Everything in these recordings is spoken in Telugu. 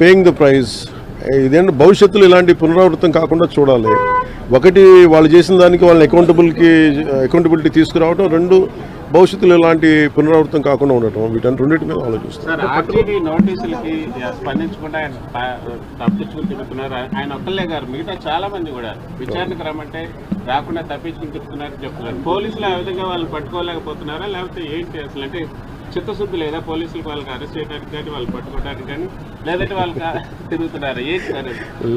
పేయింగ్ ద ప్రైజ్ ఇదేంటి భవిష్యత్తులో ఇలాంటి పునరావృతం కాకుండా చూడాలి. ఒకటి వాళ్ళు చేసిన దానికి వాళ్ళని అకౌంటబిలిటీ తీసుకురావడం, రెండు భవిష్యత్తులో ఇలాంటి పునరావృతం కాకుండా ఉండటం, వీటన్ని రెండింటి మీద ఆలోచిస్తారు. నోటీసులకి స్పందించకుండా ఆయన తప్పించుకుని తిరుగుతున్నారు. ఆయన ఒక్కళ్ళే గారు, మిగతా చాలా మంది కూడా విచారణకు రమ్మంటే రాకుండా తప్పించుకుని తిరుగుతున్నారని చెప్తున్నారు. పోలీసులు ఆ విధంగా వాళ్ళు పట్టుకోలేకపోతున్నారా, లేకపోతే ఏంటి అసలు? అంటే చిత్తశుద్ధి లేదా పోలీసులకు వాళ్ళకి అరెస్ట్ చేయడానికి కానీ వాళ్ళు పట్టుకోవడానికి కానీ, లేదంటే వాళ్ళకి తిరుగుతున్నారా? ఏంటి sir?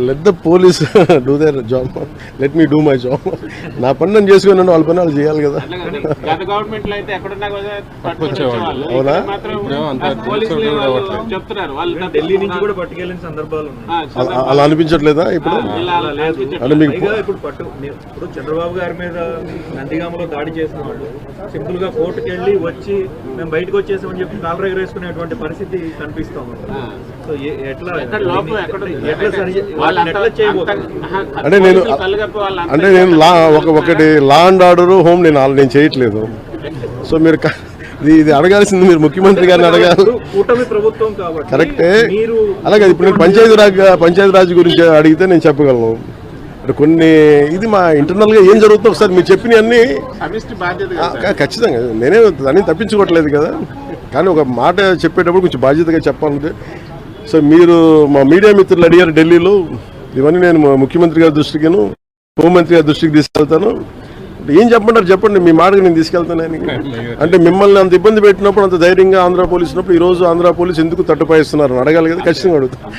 Let the police do their job, let me do my job. నా పని నేను చేసుకున్నాను, వాళ్ళ పని వాళ్ళు చేయాలి కదా. గత గవర్నమెంట్ లో అయితే ఎక్కడున్నా కూడా పట్టుకొచ్చేవాళ్ళు. చెప్తున్నారు వాళ్ళు ఢిల్లీ నుంచి కూడా పట్టుకెళ్ళిన సందర్భాలు అలా అనిపించట్లేదా ఇప్పుడు? అంటే మీకు ఇప్పుడు చంద్రబాబు గారి మీద నందిగామలో దాడి చేసిన వాళ్ళు సింపుల్ గా కోర్టుకు వెళ్ళి వచ్చి మేము బయటకు వచ్చేసామని చెప్పి కాలర్ ఎగరేసుకునేటువంటి పరిస్థితి కనిపిస్తాం. సో ఎట్లా అంటే నేను ఒకటి లా అండ్ ఆర్డర్ హోమ్ నేను చేయట్లేదు. సో మీరు ఇది అడగాల్సింది మీరు ముఖ్యమంత్రి గారిని అడగాలి. కూటమి ప్రభుత్వం కాబట్టి కరెక్టే. అలాగే ఇప్పుడు నేను పంచాయతీరాజ్ గురించి అడిగితే నేను చెప్పగలను. కొన్ని ఇది మా ఇంటర్నల్ గా ఏం జరుగుతుందో ఒకసారి మీరు చెప్పిన అన్ని ఖచ్చితంగా నేనే దాన్ని తప్పించుకోవట్లేదు కదా, కానీ ఒక మాట చెప్పేటప్పుడు కొంచెం బాధ్యతగా చెప్పాలంటే. సో మీరు మా మీడియా మిత్రులు అడిగారు ఢిల్లీలో, ఇవన్నీ నేను ముఖ్యమంత్రి గారి దృష్టికిను హోంమంత్రి గారి దృష్టికి తీసుకెళ్తాను. ఏం చెప్పమంటారు చెప్పండి, మీ మాటకు నేను తీసుకెళ్తాను. అంటే మిమ్మల్ని అంత ఇబ్బంది పెట్టినప్పుడు, అంత ధైర్యంగా ఆంధ్ర పోలీసు ఉన్నప్పుడు, ఈ రోజు ఆంధ్ర పోలీసు ఎందుకు తట్టుపాయిస్తున్నారు అడగాలి కదా, ఖచ్చితంగా అడుగుతాను.